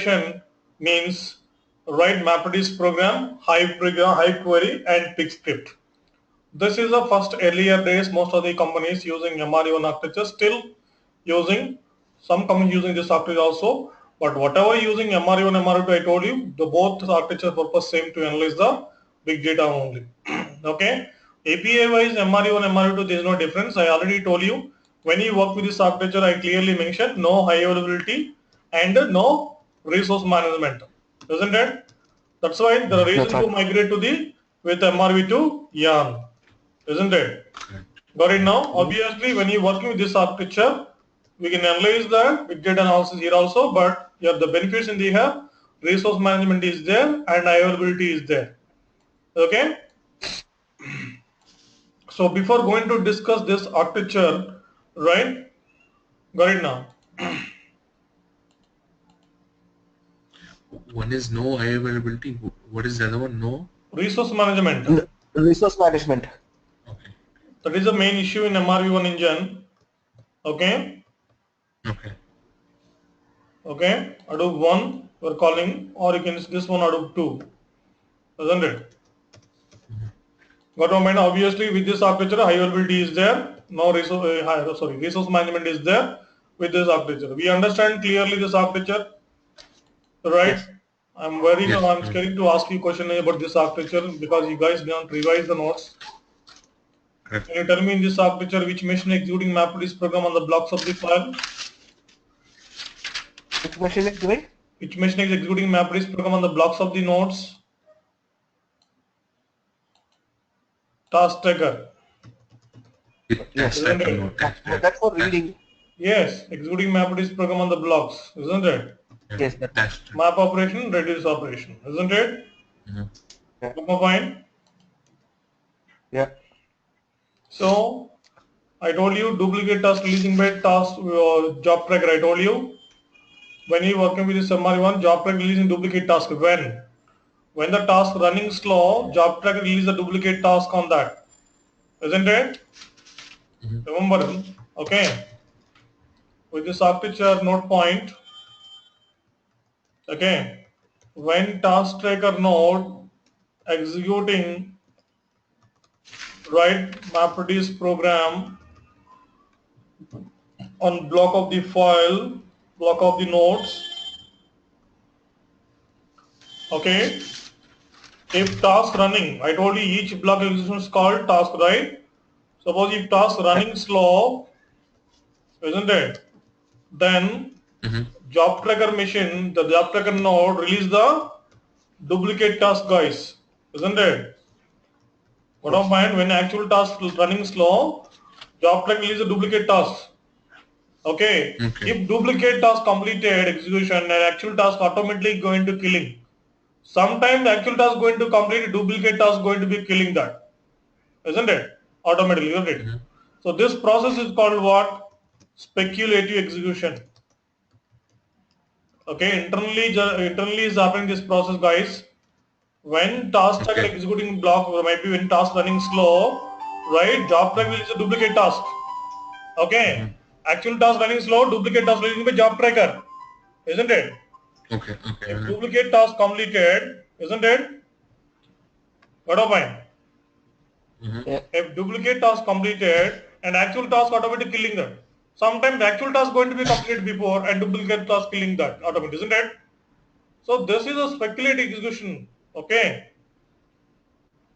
operation means write MapReduce program, Hive query, and pig script. This is the first earlier days. Most of the companies using Mrv1 architecture, still using, some companies using this architecture also. But whatever using Mrv1 and Mrv2, I told you, the both architecture purpose same to analyze the big data only. Okay. API wise Mrv1 and Mrv2, there is no difference. I already told you, when you work with this architecture, I clearly mentioned no high availability and no resource management, isn't it? That's why the reason to migrate to the with Mrv2 yarn, isn't it? Got it now? Obviously, when you're working with this architecture, we can analyze the big data analysis here also, but yeah, the benefits in the here, resource management is there and availability is there. Okay? So before going to discuss this architecture, right? Got it now? One is no high availability. What is the other one? No? Resource management. Resource management. Okay. That is the main issue in Mrv1 engine. Okay? Okay. Okay? Hadoop1 we're calling, or you can use this one Hadoop2. Isn't it? Got my mind? Obviously, with this architecture, high availability is there. No resource management is there with this architecture. We understand clearly this architecture, right? Yes. I'm worrying. Yes. I'm scared to ask you question about this architecture because you guys don't revise the notes. Correct. Can you tell me in this architecture which machine executing MapReduce program on the blocks of the file? Which machine is doing? Which machine is executing MapReduce program on the blocks of the nodes? Task tracker. Yes. Isn't it? That's for reading. Yes, executing MapReduce program on the blocks, isn't it? Yes. That's true. Map operation, reduce operation, isn't it? Yeah. Fine. Yeah. So I told you duplicate task releasing by task job tracker. I told you when you working with this Mrv1, job tracker releasing duplicate task. When the task running slow, job tracker release the duplicate task on that, isn't it? Remember, okay. With this architecture node point, okay. When task tracker node executing right MapReduce program on block of the file, block of the nodes, okay. If task running, I told you each block execution is called task, right? Suppose if task running slow, isn't it? Then job tracker machine, the job tracker node release the duplicate task, guys, isn't it? What of mind when actual task running slow, job tracker release the duplicate task. Okay. If duplicate task completed execution and actual task automatically going to killing. Sometimes the actual task going to complete, duplicate task going to be killing that, isn't it? Automatically, isn't it? So this process is called what? Speculative execution. Okay, internally is happening this process, guys. When task tracker executing block, or maybe when task running slow, right? Job tracker is a duplicate task. Okay, actual task running slow, duplicate task releasing by job tracker, isn't it? Okay. If duplicate task completed, isn't it? What of mine? Yeah. If duplicate task completed and actual task automatically killing that. Sometimes actual task going to be completed before and duplicate task killing that automatically, isn't it? So this is a speculative execution. Okay.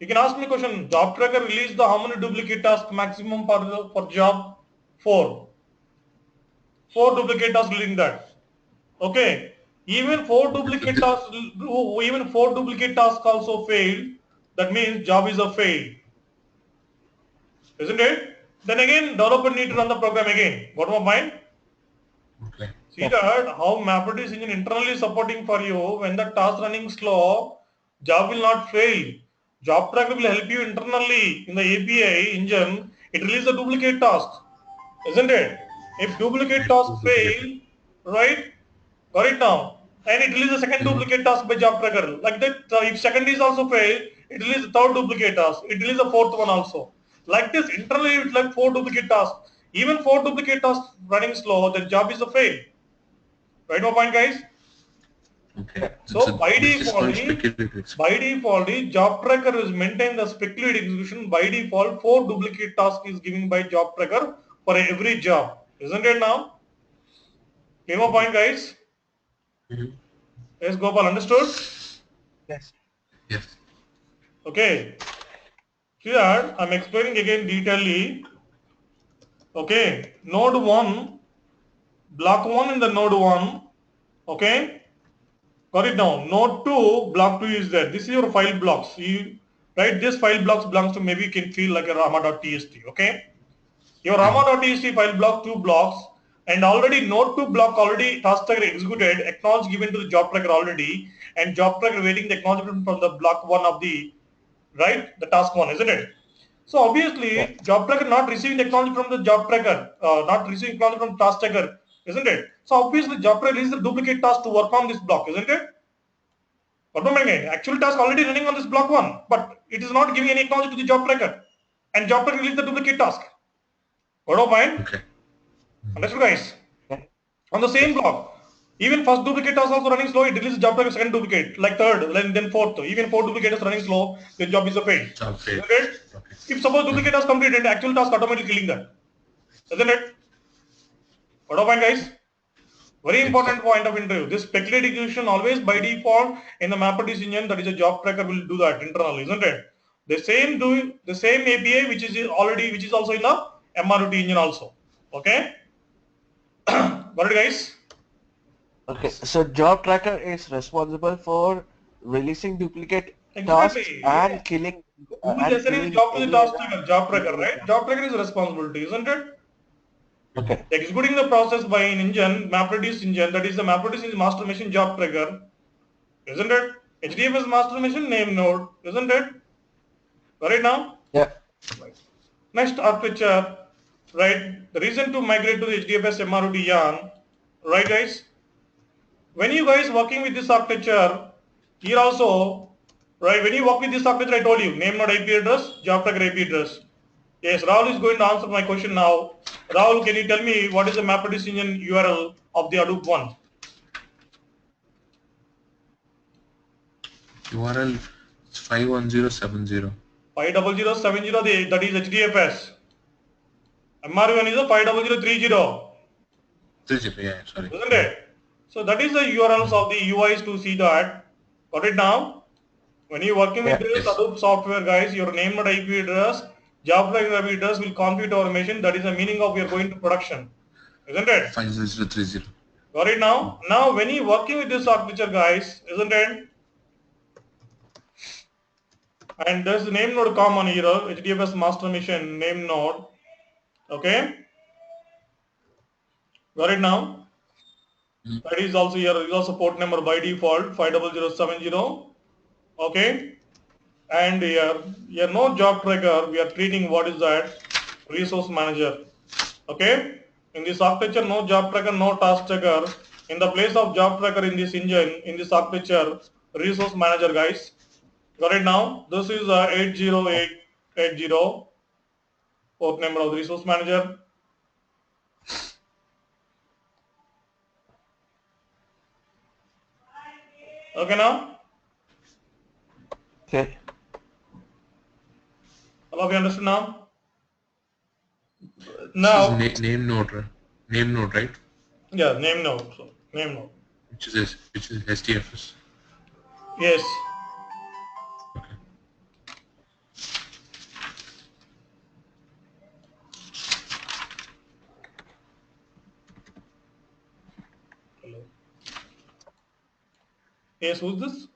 You can ask me a question. Job tracker release the how many duplicate tasks maximum for job? 4. 4 duplicate tasks releasing that. Okay. Even 4 duplicate tasks also failed. That means job is a fail. Isn't it? Then again, developer need to run the program again. Got my mind? Okay. See that how MapReduce engine internally supporting for you when the task running slow, job will not fail. Job tracker will help you internally in the API engine. It releases a duplicate task, isn't it? If duplicate task fail, right? Got it now. And it releases a second duplicate task by job tracker. Like that, if second is also fail, it releases a third duplicate task. It releases a fourth one also. Like this, internally it's like 4 duplicate tasks. Even 4 duplicate tasks running slow, then job is a fail. Right, my point, guys? Okay. So by This is called default, speculative execution. by default, the job tracker is maintain the speculative execution. By default, 4 duplicate tasks is given by job tracker for every job. Isn't it now? Clear my point, guys? Mm-hmm. Yes, Gopal, understood? Yes. Yes. Okay. Here, I'm explaining again detailedly. Okay. Node 1, block 1 in the node 1. Okay. Got it now. Node 2, block 2 is there. This is your file blocks. You right? This file blocks belongs to, maybe you can feel like a rama.txt. Okay. Your rama.txt file block 2 blocks, and already node 2 block already task tracker executed, acknowledge given to the job tracker already, and job tracker waiting the acknowledgement from the block 1 of the, right, the task 1, isn't it? So Yeah. obviously job tracker not receiving the acknowledgement from the job tracker, not receiving acknowledgement from task tracker, isn't it? So obviously job tracker releases the duplicate task to work on this block, isn't it? But no, again, actual task already running on this block 1, but it is not giving any acknowledgement to the job tracker, and job tracker releases the duplicate task. Got a point? Okay. Understood, guys? Yeah. On the same Yes. block, even first duplicate task also running slow, it releases job tracker second duplicate, like third, then fourth. Even 4 duplicate is running slow, the job is a fail. Job failed. Isn't it? Okay. If suppose duplicate task completed, actual task automatically killing that. Isn't it? Got a point, guys? Very Yes. important point of interview. This speculative execution always by default in the MapReduce engine, that is a job tracker will do that internally, isn't it? The same API which is also in the Mrv2 engine also. Okay? Got it, guys? Okay. So job tracker is responsible for releasing duplicate tasks Exactly. and Yes. killing Who will and assign his killing job to the any task other tracker? Job tracker, invalid right? task. Job tracker is a responsibility, isn't it? Okay. Executing the process by an engine, MapReduce engine, that is the MapReduce is master machine job tracker, isn't it? HDFS master machine name node, isn't it? Right now? Yeah. Right. Next architecture, right? The reason to migrate to the HDFS MROD yarn, right, guys? When you guys working with this architecture, here also, right, when you work with this architecture, I told you, name node IP address, job tracker IP address. Yes, Rahul is going to answer my question now. Rahul, can you tell me what is the MapReduce engine URL of the Hadoop1? URL is 51070. 50070, that is HDFS. Mrv1 is a 50030. 3GB, yeah, sorry. Isn't it? So that is the URLs of the UIs to see that. Got it now? When you're working with Yeah. this Yes. Hadoop software, guys, your name and IP address, job tracker IP address will configure our machine. That is the meaning of we are going to production. Isn't it? 50030. Got it now? Now when you're working with this architecture, guys, isn't it? And there's the name node common here, HDFS master machine name node. Okay? Got it now? That is also here, is also port number by default 50070. Okay? And here no job tracker, we are treating what is that? Resource manager. Okay? In this architecture, no job tracker, no task tracker. In the place of job tracker in this engine, in this architecture, resource manager, guys. Got it now? This is 80880, port number of the resource manager. Okay now? Okay. All of you understand now? This is Now, name node, right? Name node, right? yeah, name node. So, name node. Which is STFS. Yes. Okay. Hello. Yes, who's this?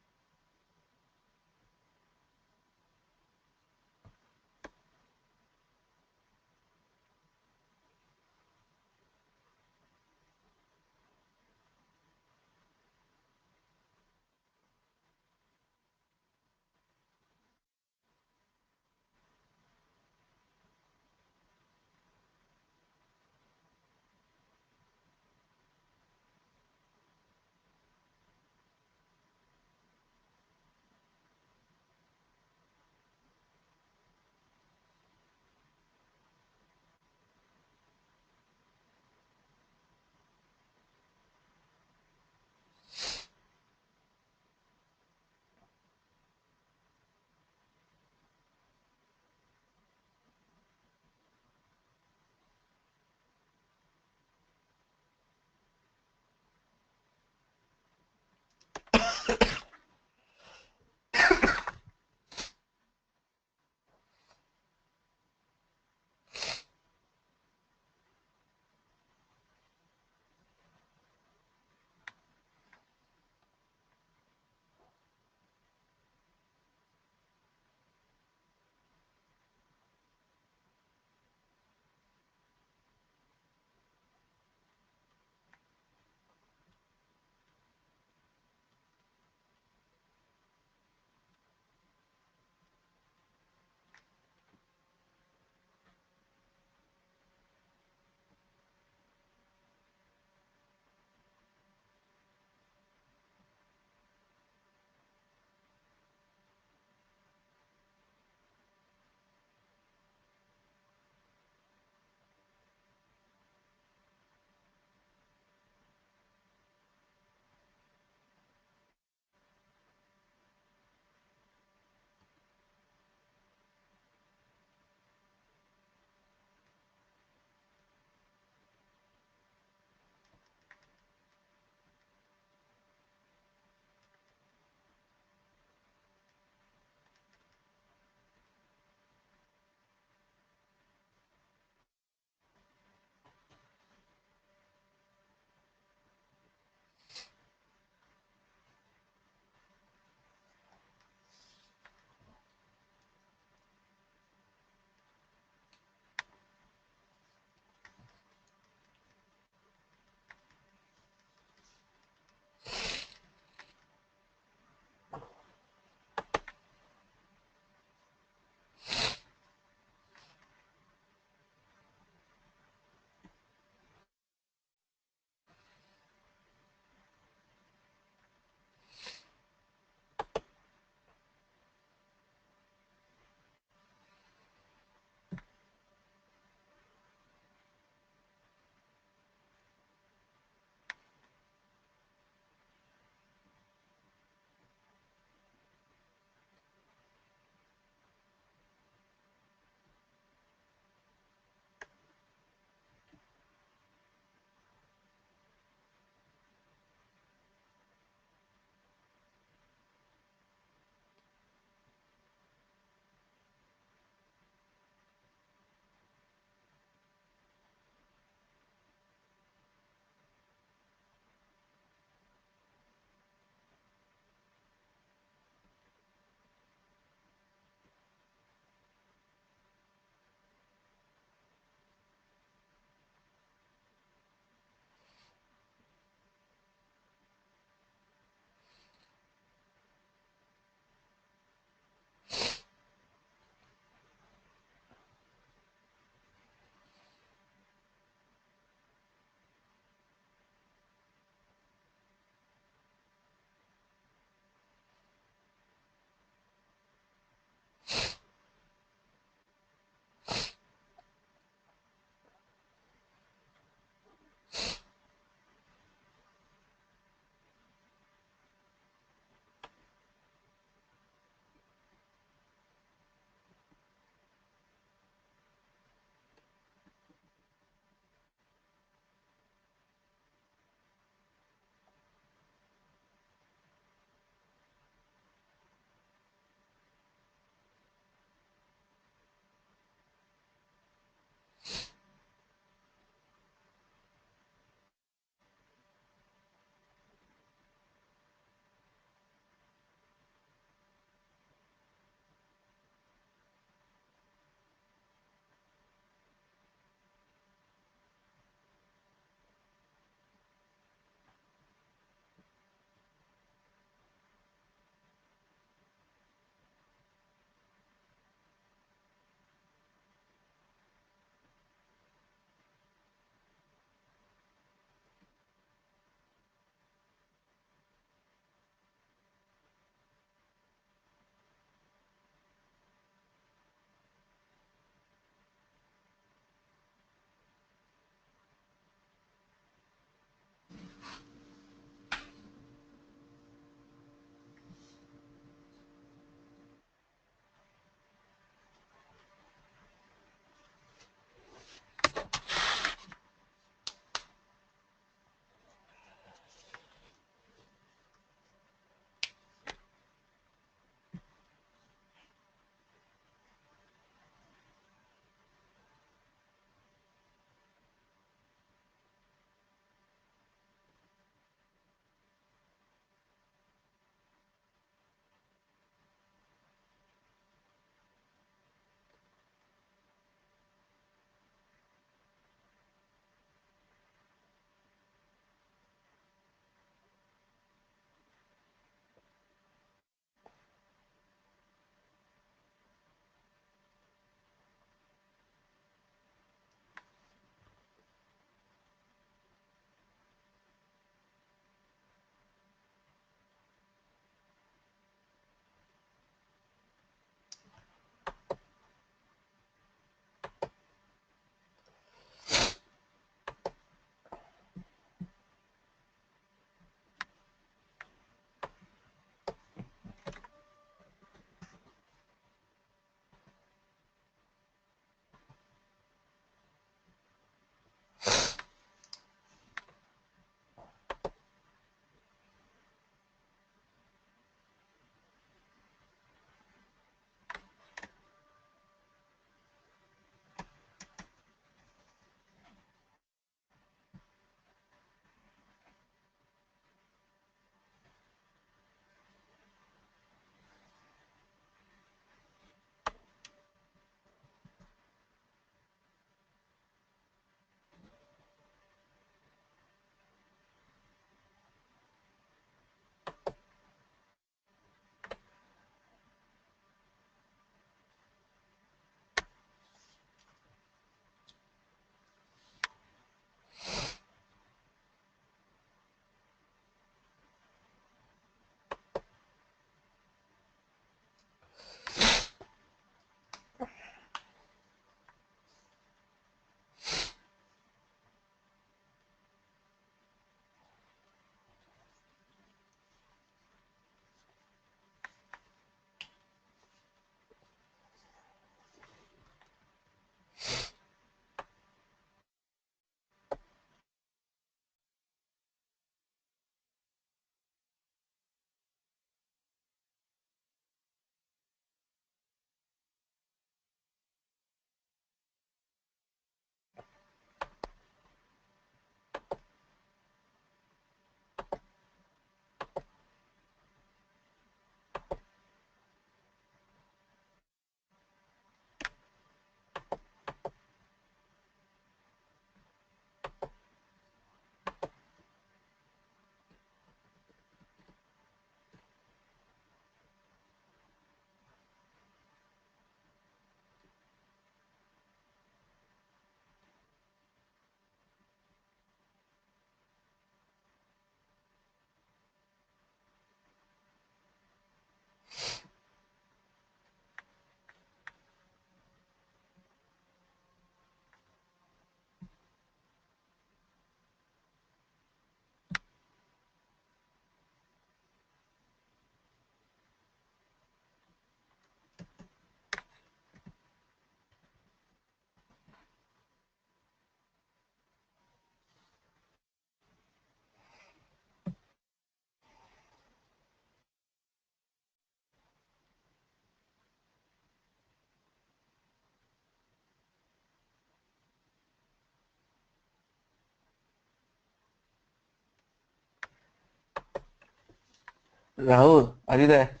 Rahul, are you there?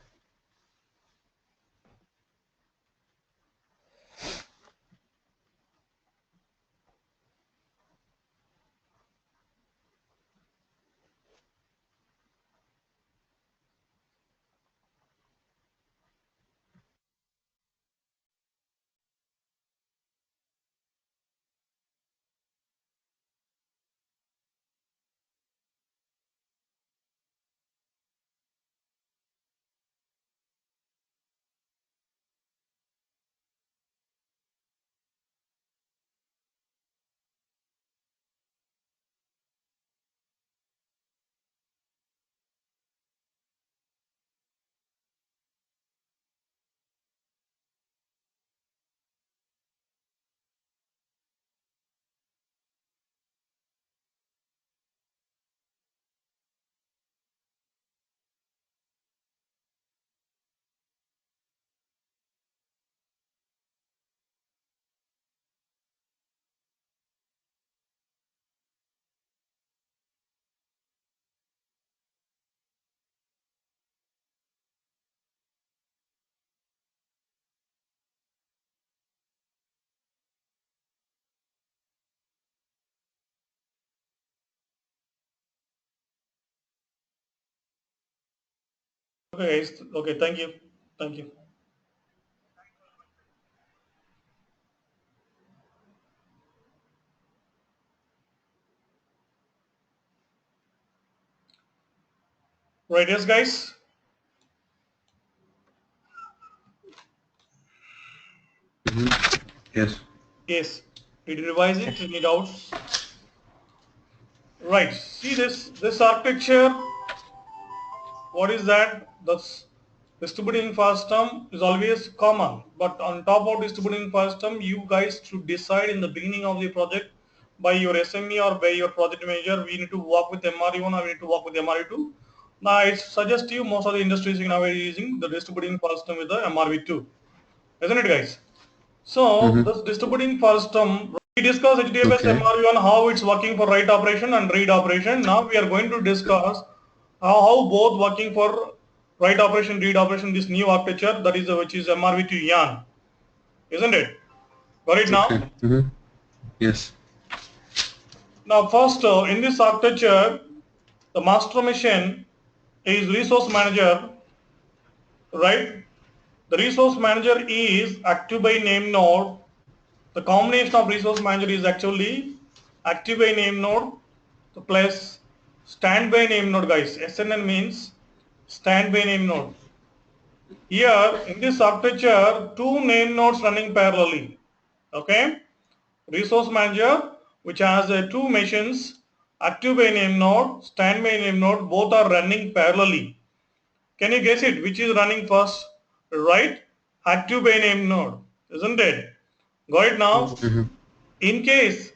Okay, guys. Okay, thank you. Thank you. Right, yes, guys. Yes. Yes. Did you revise it? Any doubts? Right. See this architecture. What is that? That's distributing fast term is always common. But on top of distributing fast term, you guys should decide in the beginning of the project by your SME or by your project manager. We need to work with Mrv1 or we need to work with Mrv2. Now I suggest you most of the industries now are using the distributing fast term with the Mrv2, isn't it, guys? So this distributing fast term, we discussed HDFS Okay. Mrv1 how it's working for write operation and read operation. Now we are going to discuss how both working for write operation, read operation, this new architecture that is which is Mrv2 yarn, isn't it? Got it Okay. now? Yes. Now first in this architecture, the master machine is resource manager, right? The resource manager is active by name node. The combination of resource manager is actually active by name node plus standby name node, guys. SNN means standby name node. Here in this architecture, two name nodes running parallelly. Okay, resource manager which has two machines, active by name node, standby name node, both are running parallelly. Can you guess it? Which is running first? Right, active by name node, isn't it? Got it now? In case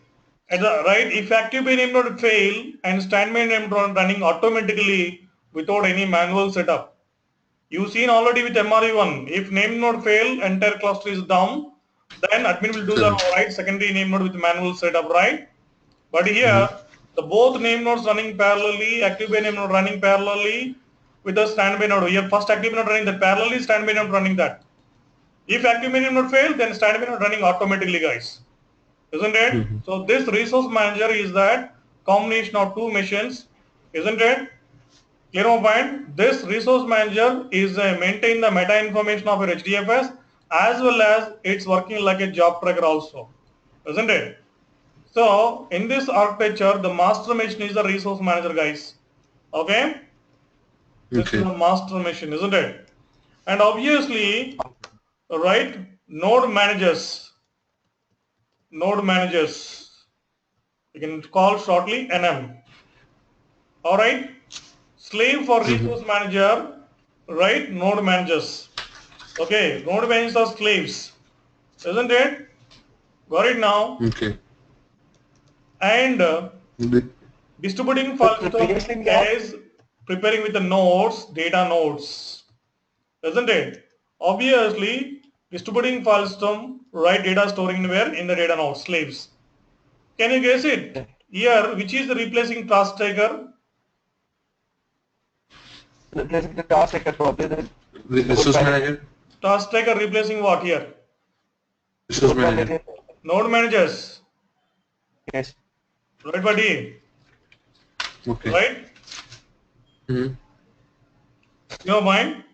at the right, if active by name node fail and standby name node running automatically without any manual setup. You've seen already with Mrv1, if name node fail, entire cluster is down, then admin will do the Correct. right secondary name node with manual setup, right? But here, the both name nodes running parallelly, active by name node running parallelly with the standby node. Here, first active node running that parallelly, standby node running that. If active by name node fail, then standby node running automatically, guys. Isn't it? So this resource manager is that combination of two machines, isn't it? Clear my point? This resource manager is maintain the meta information of your HDFS as well as it's working like a job tracker also, isn't it? So in this architecture, the master machine is the resource manager, guys. Okay, this is Okay. the master machine, isn't it? And obviously, right, node managers, you can call shortly NM. All right, slave for resource manager, right? Node managers. Okay, node managers are slaves, isn't it? Got it now? Okay. And The- distributing So file system previously we had is preparing with the nodes, data nodes, isn't it? Obviously, distributing file system, right? Data storing where in the data nodes, slaves. Can you guess it? Here, which is the replacing task taker? Replacing the task tracker probably the Resource manager. Task tracker replacing what here? Resource manager. Node managers. Yes. Right, buddy? Okay. Right? Mm-hmm. Your mind?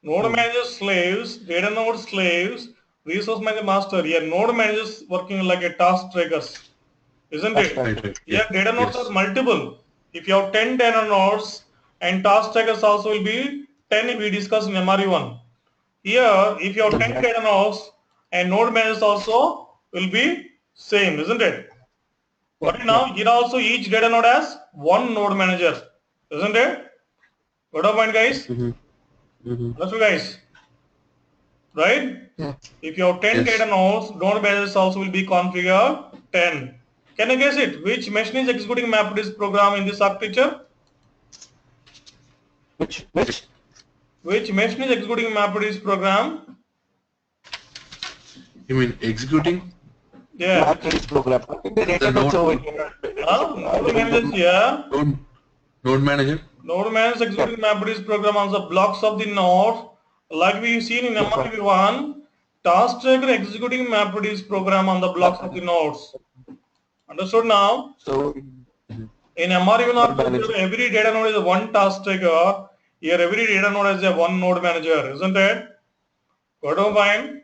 Node managers slaves, data node slaves, resource manager master. Here, node managers working like a task trackers, isn't That's it? right. Right. Here, data nodes Yes. are multiple. If you have 10 data nodes and task trackers also will be 10 we discussed in Mrv1. Here, if you have 10 data nodes and node managers also will be same, isn't it? But now here also each data node has one node manager, isn't it? What up, point, guys? Mm-hmm. Mm-hmm. That's you guys, right? Yeah. If you have 10 Yes. data nodes, node managers also will be configured 10. Can you guess it? Which machine is executing MapReduce program in this architecture? Which? Which machine is executing MapReduce program? You mean executing? Yeah. MapReduce program. I think the data The nodes node- over here. Node managers, yeah. Node manager. Node managers executing MapReduce program on the blocks of the node. Like we've seen in Mrv1, task tracker executing MapReduce program on the blocks of the nodes. Understood now? So In Mrv1 Node manager. architecture, every data node is a one task tracker. Here, every data node is a one node manager, isn't it? Got to find.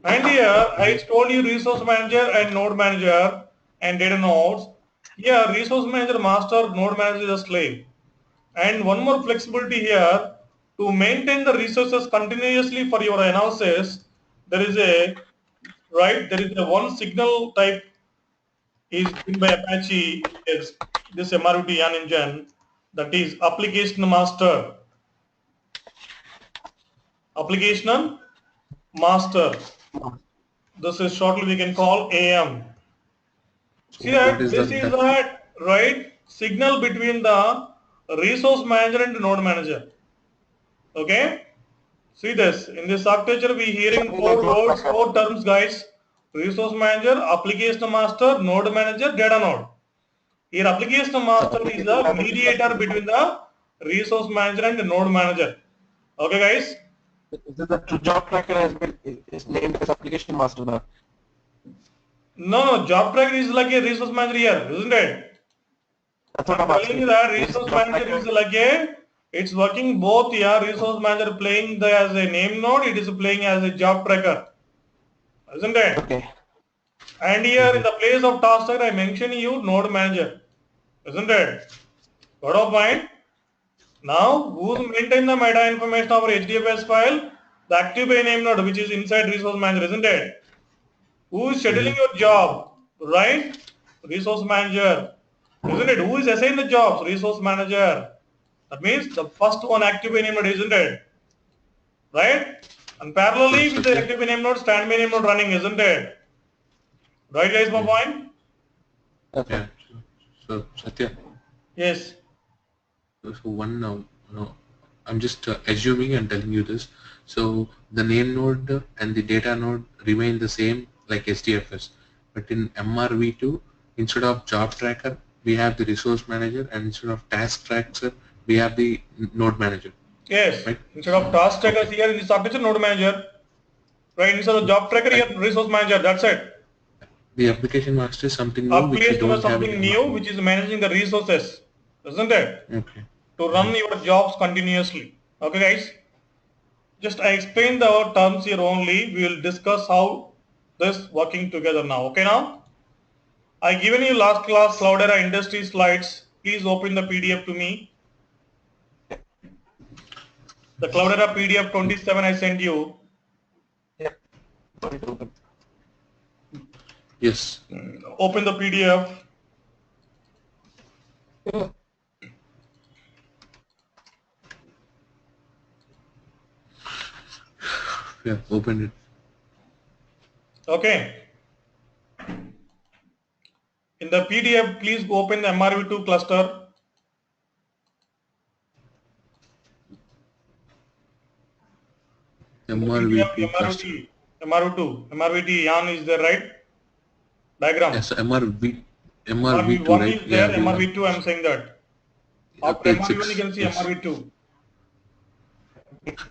And here, I told you resource manager and node manager and data nodes. Here, resource manager master, node manager is a slave. And one more flexibility here, to maintain the resources continuously for your analysis, there is a one signal type is in by Apache is this Mrv2 YAN engine, that is application master. Application master. This is shortly we can call AM. See What that is this that? is that right signal between the resource manager and node manager. Okay. See this in this architecture we hearing four words, four terms, guys. Resource manager, application master, node manager, data node. Here application master is the mediator between the resource manager and the node manager. Okay, guys. the job tracker has been is named as application master now. No, job tracker is like a resource manager here, isn't it? That's what I'm I'm telling you asking. that Is resource job manager is tracker- like a, it's working both here. Resource manager playing the as a name node, it is playing as a job tracker, isn't it? Okay. And here in the place of task tracker, I mention you node manager, isn't it? Got a point? Now, who's maintain the meta information of our HDFS file? The active by name node, which is inside resource manager, isn't it? Who is scheduling your job? Right? Resource manager. Isn't it? Who is assigning the jobs? Resource manager. That means the first one active by name node, isn't it? Right? And parallelly with the active by name node, stand by name node running, isn't it? Right, guys, my point? Yeah. So Satya. Yes. So one now, no, I'm just assuming and telling you this. So the name node and the data node remain the same like HDFS, but in Mrv2, instead of job tracker, we have the resource manager, and instead of task tracker, we have the node manager. Yes. Right. Instead of task trackers here in this architecture, node manager. Right. Instead of job tracker here, resource manager. That's it. The application master is something new which we Application don't is have something in new, which is managing the resources, isn't it? Okay. To run your jobs continuously. Okay, guys. Just I explained the terms here only. We will discuss how this working together now. Okay, now I given you last class Cloudera industry slides. Please open the PDF to me. The Cloudera PDF 27 I sent you. Yep. Sorry to open. Yes. Open the PDF. Yeah. Yeah. Open it. Okay. In the PDF, please open the Mrv2 cluster. Mrv2 cluster. Mrv2 YAN is there, right? Diagram. Yes, Mrv2, Mrv1 right? is there, Yeah, Mrv2 I am saying that. After Page MRV1 you 6. can see Yes. MRV2.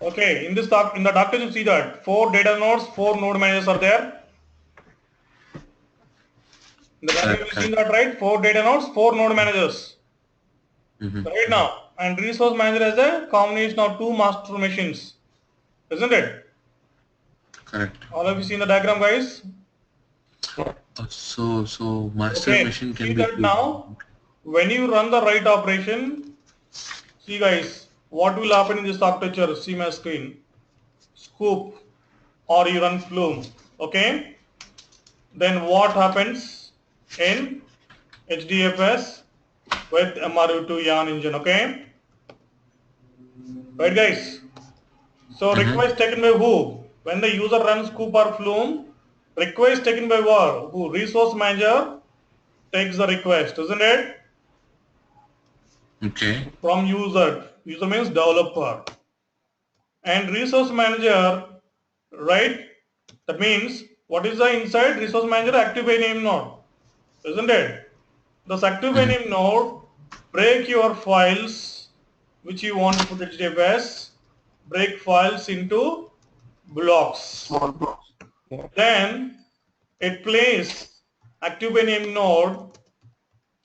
Okay, in this in the document you see that 4 data nodes, 4 node managers are there. In the document you see that, right? 4 data nodes, 4 node managers. Right now, and resource manager has a combination of 2 master machines, isn't it? Correct. All of you see in the diagram, guys? So master Okay, machine see can be that now, when you run the write operation, see guys, what will happen in this architecture? See my screen. Scoop or you run Flume, okay? Then what happens in HDFS with Mrv2 yarn engine, okay? Right guys? So request taken by who? When the user runs Scoop or Flume, request taken by what? Who? Resource manager takes the request, isn't it? Okay. From user. User means developer. And resource manager, right? That means what is the inside resource manager active by name node, isn't it? This active by name node break your files which you want to put HDFS, break files into blocks. Small blocks. Yeah. Then it plays active by name node.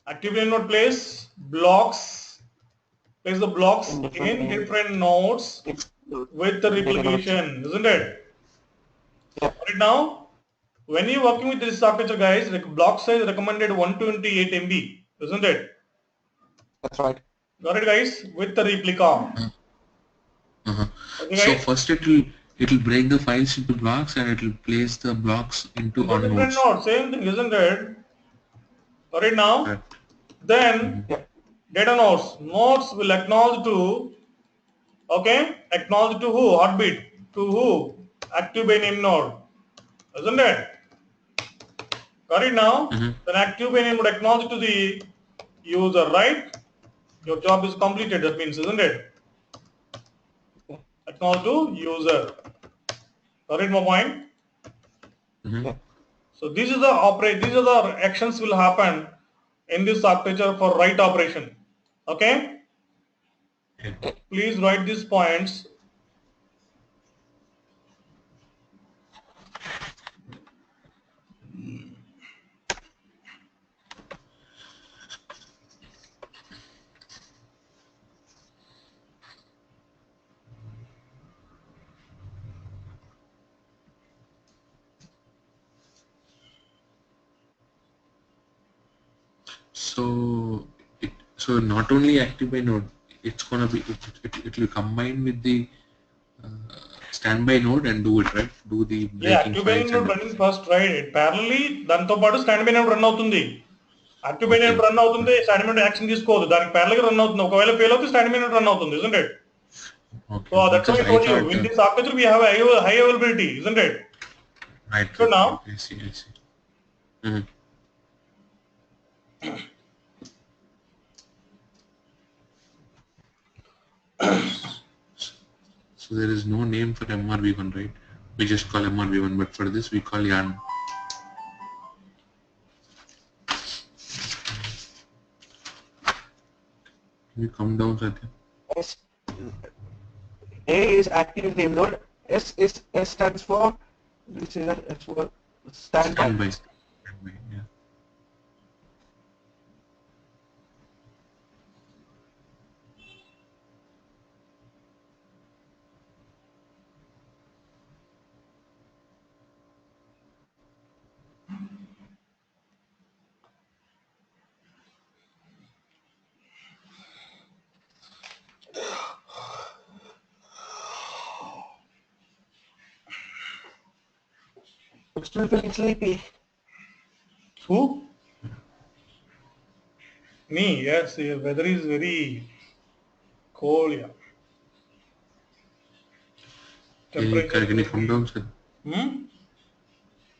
Active by name node plays blocks. Place the blocks in different nodes with the replication, isn't it? Yeah. Right now, when you're working with this architecture, guys, like block size recommended 128 MB, isn't it? That's right. Got it, guys? With the replica. Okay, So guys? first it'll break the files into blocks and it'll place the blocks into Into on different nodes. nodes, same thing, isn't it? Got it now? Correct. Then Yeah. data nodes. Nodes will acknowledge to, okay? Acknowledge to who? Heartbeat. To who? Active by name node. Isn't it? Got it now? Then active by name would acknowledge to the user, right? Your job is completed, that means, isn't it? Acknowledge to user. Got it, my point? Yeah. So these are the actions will happen in this architecture for write operation. Okay? Please write these points. So not only active by node, it's gonna be it will combine with the standby node and do it, right? Do the Yeah, breaking active by files name node and running first, right? Parallelly దాంతో పాటు stand by node run అవుతుంది. Active by node run అవుతుంది, stand by node action తీసుకోదు. దానికి parallel గా run అవుతుంది. ఒకవేళ fail అవుతే స్టాండ్ బై నోడ్ రన్ అవుతుంది, isn't it? okay, So that's why because I I told you thought in this architecture we have a high availability, isn't it? right, So now I see. So there is no name for Mrv1, right? We just call Mrv1, but for this we call yarn. Can you come down, Satya? S. A is active name node. S stands for, this is S for standby. Standby, yeah. I'm still feeling sleepy. who? Me, yes, the weather is very cold, yeah. Temperature Can you is come down, Satya? Can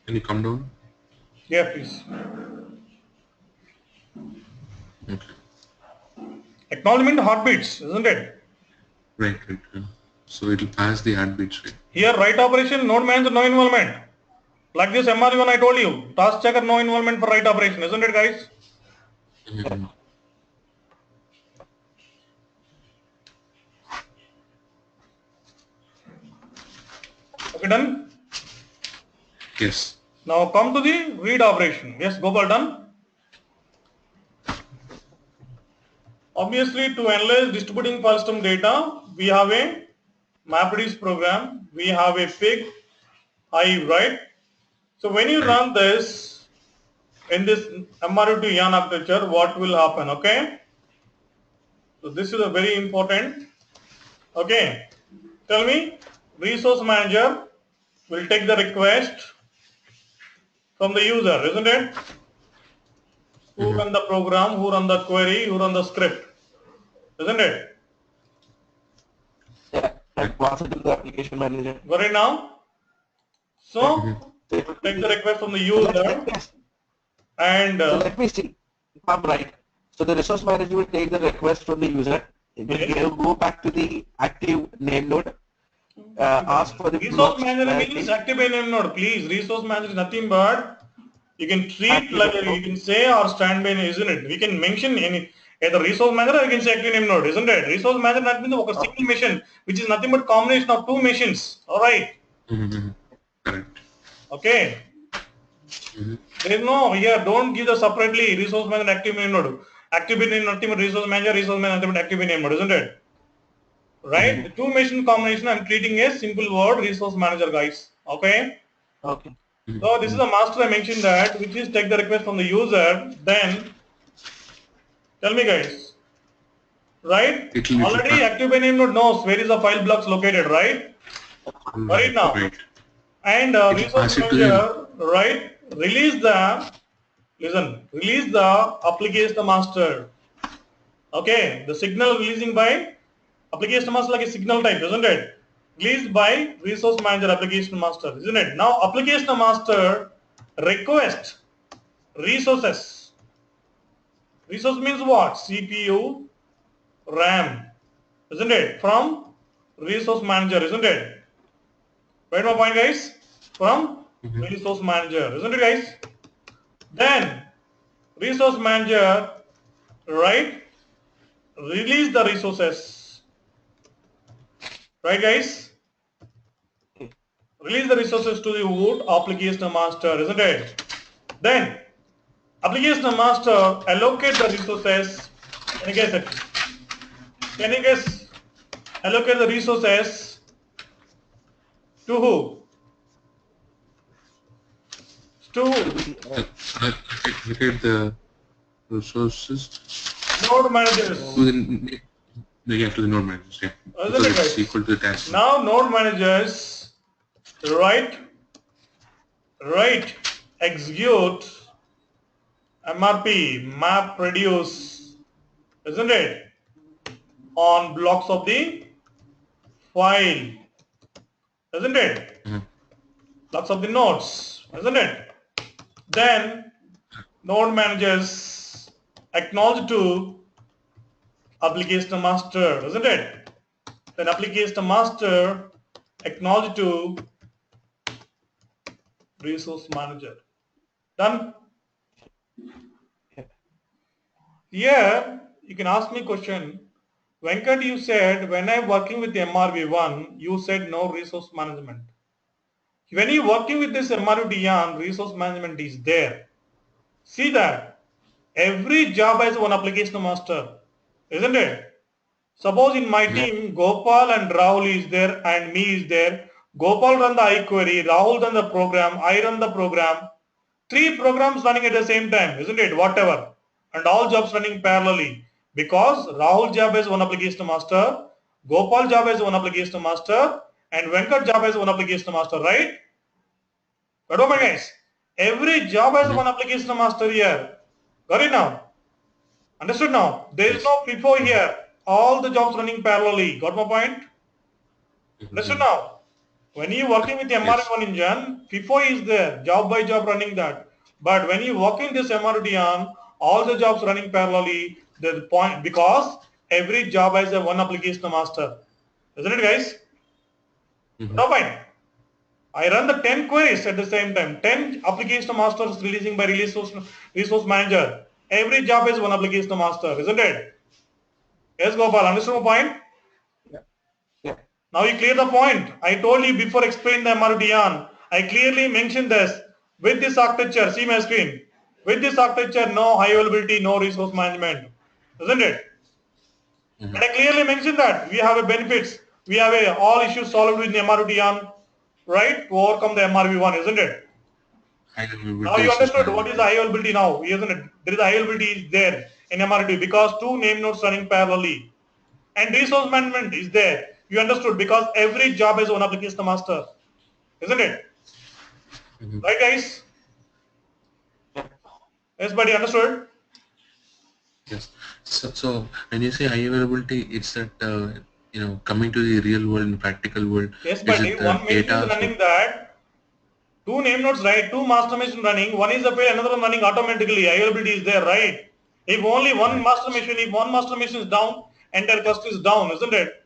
Can you come down? Yeah, please. Okay. Acknowledgement heartbeats, isn't it? Right. Yeah. So it will pass the heartbeats, right? Here, write operation, node manager, no involvement. Like this MRV1 I told you, task checker, no involvement for write operation, isn't it, guys? Okay, done? Yes. Now come to the read operation. Yes, Gopal, done? Obviously, to analyze distributing file system data, we have a MapReduce program, we have a pig, hive, right? So when you run this in this Mrv2 yarn architecture, what will happen? Okay, so this is a very important. Okay, tell me, resource manager will take the request from the user, isn't it? Who run the program, who run the query, who run the script, isn't it? Yeah, and pass it to the application manager. Got it now? So take the request from the user and So let me see if I'm right. So the resource manager will take the request from the user. It will go back to the active name node, ask for the resource blocks manager where means the active name node. Please, resource manager is nothing but you can treat active like name you node. can say or standby, isn't it? We can mention any either resource manager or you can say active name node, isn't it? Resource manager that means a single machine, which is nothing but combination of two machines. All right. Correct. Okay. There is no here. Don't give the separately resource manager and active name node. Active name nothing but resource manager nothing but active name node, isn't it? Right? The two machine combination I'm treating a simple word resource manager, guys. Okay. Okay. So this is the master I mentioned that, which is take the request from the user. Then tell me, guys. Right? Already active by name node knows where is the file blocks located, right? Right now. Right. And resource manager, right? Release the release the application master. Okay, the signal releasing by application master like a signal type, isn't it? Released by resource manager application master, isn't it? Now application master request resources. Resource means what? CPU, RAM, isn't it? From resource manager, isn't it? Right, my point, guys? From resource manager, isn't it, guys? Then resource manager, right? Release the resources, right, guys? Release the resources to the root application master, isn't it? Then application master allocate the resources. Can you guess it? Can you guess? Allocate the resources to who? To Look at the resources. node managers. To the node managers. Yeah. Because it's equal to the task. Now node managers write execute MRP map reduce, isn't it? On blocks of the file, isn't it? Blocks of the nodes, isn't it? Then node managers acknowledge to application master, isn't it? Then application master acknowledge to resource manager. Done? Here you can ask me a question. Venkat, you said when I'm working with Mrv1, you said no resource management. When you're working with this Mrv2, resource management is there. See that every job has one application master, isn't it? Suppose in my team, Gopal and Rahul is there and me is there. Gopal run the iQuery, Rahul run the program, I run the program. Three programs running at the same time, isn't it? Whatever. And all jobs running parallelly. Because Rahul job has one application master, Gopal job has one application master, and Venkat job has one application master, right? But oh my guys, every job has one application master here. Got it now? Understood now? There is no FIFO here. All the jobs running parallelly. Got my point? Understood now? When you working with the Mrv1 engine, FIFO is there, job by job running that. But when you work in this Mrv2, all the jobs running parallelly, the point because every job has a one application master. Isn't it, guys? No point. I run the 10 queries at the same time. 10 application masters releasing by resource manager. Every job has one application master, isn't it? Yes, Gopal, understand my point? Yeah. Now you clear the point. I told you before explain the Mrv1. I clearly mentioned this. With this architecture, see my screen. With this architecture, no high availability, no resource management. Isn't it? And I clearly mentioned that we have a benefits. We have all issues solved with the Mrv1, right? To overcome the Mrv1, isn't it? High Now availability you resource understood what is the management. high availability now, isn't it? There is a high availability there in Mrv2 because two name nodes running parallelly. And resource management is there. You understood because every job has one application master, isn't it? Right, guys? Yes, buddy, understood? Yes. So when you say high availability, it's that coming to the real world and practical world. Yes, Is buddy. it the One machine is data? So running that. Two name nodes, right? Two master machine running. One is a fail, another one running automatically. Availability is there, right? If only one right. master machine, if one master machine is down, entire cluster is down, isn't it?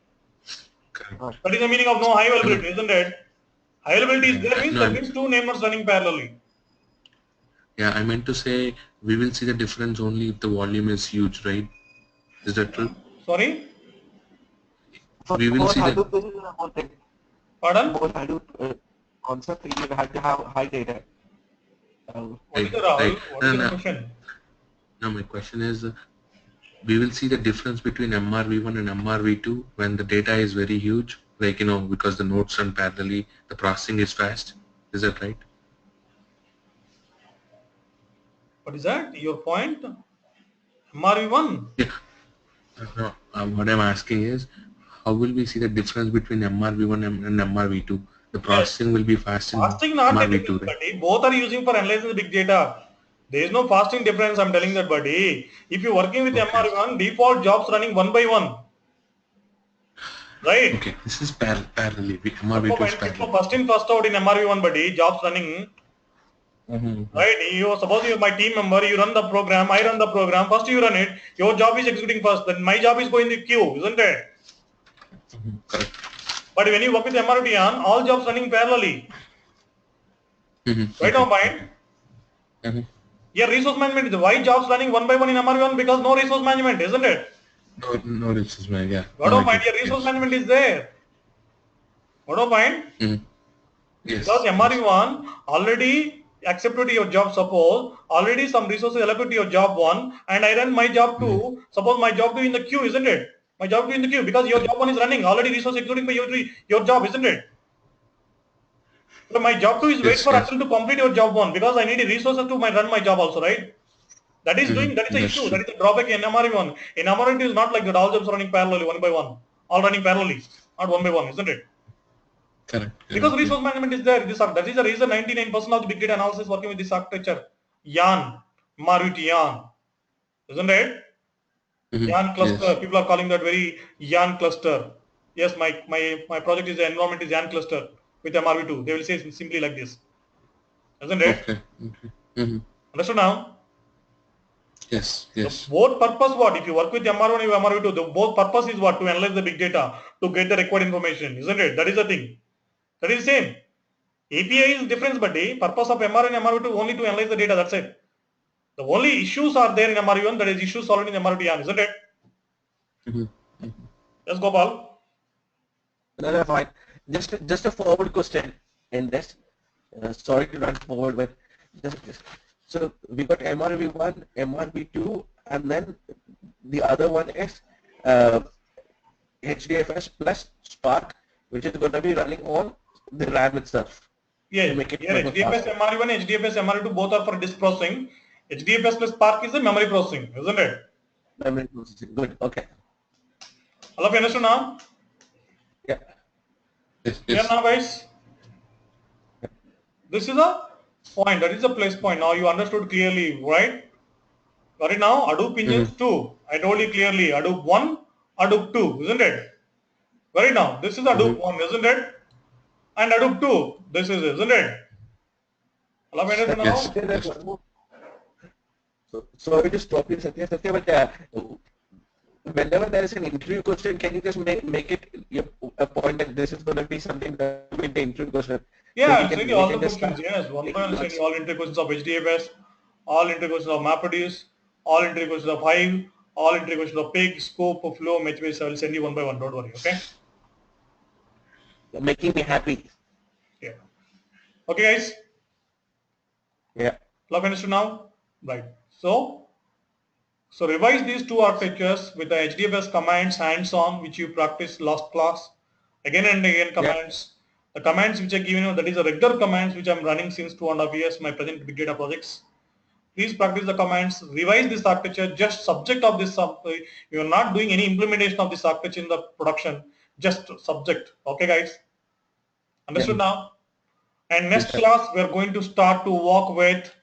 Correct. That is the meaning of no high I mean, availability, isn't it? High availability is yeah. there means No, that means two name nodes running parallelly. yeah. I meant to say we will see the difference only if the volume is huge, right? Is that true? Sorry? For We will see that. Hadoop, this is the whole thing. Pardon? For Hadoop concept, you have to have high data. What is Right. the Rahul? Right. What is the question? Now my question is, we will see the difference between Mrv1 and Mrv2 when the data is very huge, like because the nodes run parallelly, the processing is fast. Is that right? What is that? Your point? Mrv1. Yeah. No, what I'm asking is, how will we see the difference between Mrv1 and Mrv2? The Yes. processing will be fast in Fasting not a Mrv2, difference, right? buddy. Both are using for analyzing the big data. There is no fasting difference. I'm telling that, buddy. If you're working with Okay. Mrv1, default jobs running one by one, right? Okay. This is parallel. What Mrv2 is moment? It's parallel. for first in first out in Mrv1, buddy. Jobs running, Mm-hmm. right? You suppose you're my team member. You run the program. I run the program. First you run it. Your job is executing first. Then my job is going in the queue, isn't it? Correct. But when you work with Mrv1, all jobs running parallelly. Mm-hmm. Right now, Okay. mind. Mm-hmm. Yeah, resource management is why jobs running one by one in Mrv1 because no resource management, isn't it? No, this is my, yeah. God Now I of mind, get yeah, it. resource Yes. management is there. God of mind, Mm-hmm. because Yes. Yes. Mrv1 already accepted your job. Suppose already some resources allocated to your job one, and I run my job Mm-hmm. two. Suppose my job two in the queue, isn't it? My job two in the queue because your Correct. job one is running already. Resource executing by your job, isn't it? So my job two is wait Yes. for Yes. until to complete your job one because I need resources to run my job also, right? That is the That's issue. That true. is the drawback in Mrv1. In Mrv2 is not like that. All jobs are running parallelly, one by one. All running parallelly, not one by one, isn't it? Correct. Because Yeah. resource management is there. That is the reason 99% of the big data analysis working with this architecture. Yarn, Mrv2 Yarn, isn't it? Mm-hmm. Yarn cluster. Yes. People are calling that very Yarn cluster. Yes, my project is the environment is Yarn cluster with Mrv2. They will say simply like this, isn't it? Okay. Okay. Mm-hmm. Understood now? Yes. The Yes. both purpose what? If you work with Mrv1 and Mrv2, the both purpose is what? To analyze the big data, to get the required information, isn't it? That is the thing. That is the same. API is different, but the purpose of MR and Mrv2 only to analyze the data, that's it. The only issues are there in Mrv1, that is issues solved in Mrv2, isn't it? Mm-hmm. Yes, Gopal. No, fine. Just a forward question in this. Sorry to run forward, but so we got Mrv1, Mrv2, and then the other one is HDFS plus Spark, which is going to be running on the RAM itself Yeah, to make it here much more HDFS faster. Mrv1, HDFS Mrv2 both are for disk processing. HDFS plus Spark is the memory processing, isn't it? Memory processing. Good. Okay. All of you understand now? Yeah. Yes. Clear Yes. now, guys? This is a point, that is a place point. Now you understood clearly, right? Got it now? Hadoop engines Mm-hmm. 2. I told you clearly. Hadoop1, Hadoop2, isn't it? Got it now? This is Mm-hmm. Hadoop1, isn't it? And Hadoop2, this is, isn't it? Allow me to Yes. now? Satya, there's Yes. one more. Sorry to stop you, Satya, but whenever there is an interview question, can you just make it a point that this is going to be something that will be the interview question? Yeah, So I'll send you we all can the just questions. start Yes, one by one, taking I'll send notes. you all interview questions of HDFS, all interview questions of MapReduce, all interview questions of Hive, all interview questions of Pig, Scope, Flow, HBASE. I will send you one by one. Don't worry. Okay. making me happy. Yeah. Okay, guys. Yeah. Love understood now? Right. So revise these two architectures with the HDFS commands hands-on, which you practiced last class. Again and again Yeah. commands. The commands which I given you, that is the regular commands which I'm running since 2.5 years, my present big data projects. Please practice the commands, revise this architecture, just subject of this, you are not doing any implementation of this architecture in the production, just subject. Okay, guys? Yeah. Understood now? And Yes, next sir. class, we are going to start to work with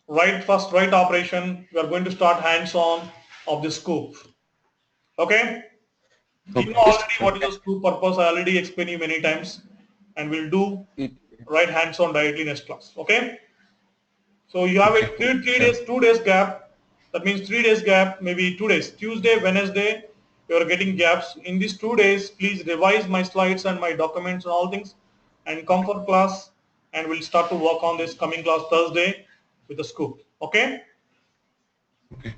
write operation. We are going to start hands-on of the scoop. Okay? You know Okay. already what is Okay. the scoop purpose. I already explained you many times, and we'll do It, write hands-on directly next class. Okay? So you have a Okay. three Sure. days, 2 days gap. That means 3 days gap, maybe 2 days. Tuesday, Wednesday, you are getting gaps. In these 2 days, please revise my slides and my documents and all things, and come for class, and we'll start to work on this coming class Thursday with the scoop. Okay? Okay.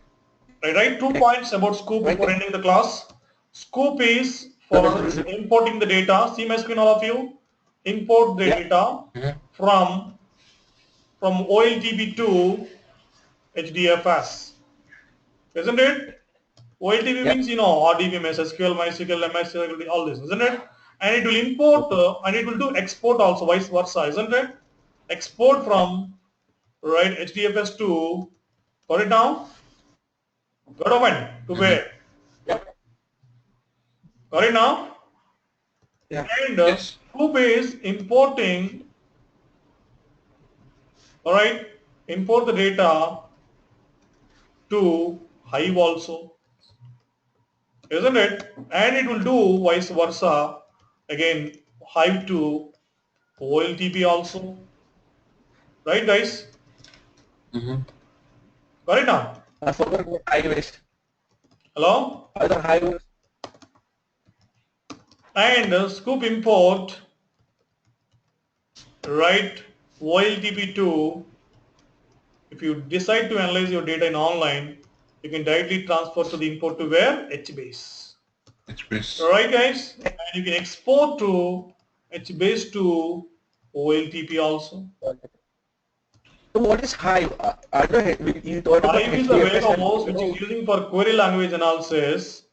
I write 2 points about scoop right. before ending the class. Scoop is No, for importing the data. See my screen, all of you. Import the yeah. data Mhm. from OLTP to HDFS. Isn't it? OLTP Yeah. means, RDB, SQL, MySQL, MySQL, all this, isn't it? And it will import, Okay. and it will do export also, vice versa, isn't it? Export Yeah. from, right, HDFS to, got it now? Got open to Mhm. where? Yeah. Got it now? Yeah. And Yes. scoop is importing, all right, import the data to Hive also, isn't it? And it will do vice versa, again, Hive to OLTP also, right, guys? Mm-hmm. Got it now? I forgot what highways. Hello? Other highways. And scoop import, right, OLTP to, if you decide to analyze your data in online, you can directly transfer to the import to where? HBASE. Express. Alright, guys, and you can export to HBASE to OLTP also. So what is hive? I don't know. You told about Hive is the HDFS and warehouse which is using for query language analysis.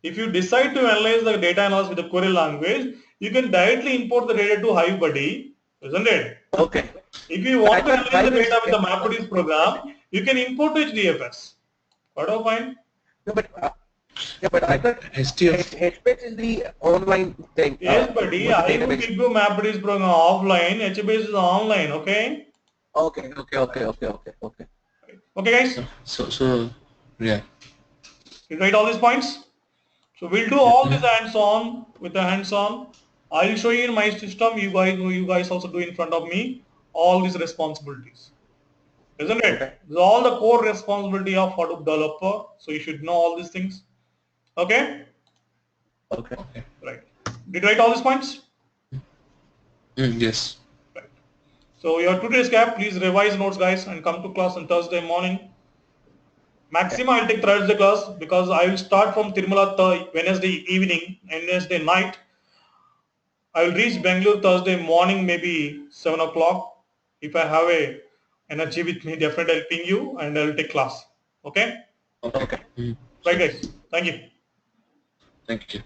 If you decide to analyze the data analysis with the query language, you can directly import the data to Hive Buddy, isn't it? okay. If you But I want to thought analyze the hive is data with the MapReduce program, you can import to HDFS. What do you find? no, but yeah, but I But thought STF. HBASE is the online thing. Yes, buddy, With the I will database. give you MapReduce program offline, HBASE is online, okay? Okay. Okay. Okay. Okay. Okay. Okay. Okay, guys, So yeah. you write all these points. So we'll do Yeah. all this Mhm. hands-on with the hands-on. I'll show you in my system. You guys also do in front of me all these responsibilities, isn't it? Okay. This is all the core responsibility of Hadoop developer. So you should know all these things. Okay, Okay. Okay. right. Did you write all these points? Yes. Right. So your 2 days gap. Please revise notes, guys, and come to class on Thursday morning. Yeah. Maximum I'll take Thursday class because I will start from Tirumala Wednesday evening and Wednesday night. I will reach Bangalore Thursday morning, maybe 7 o'clock. If I have a energy with me, definitely I'll ping you and I'll take class. Okay? Okay. Okay. Mhm. Right, Sure. guys. Thank you. Thank you.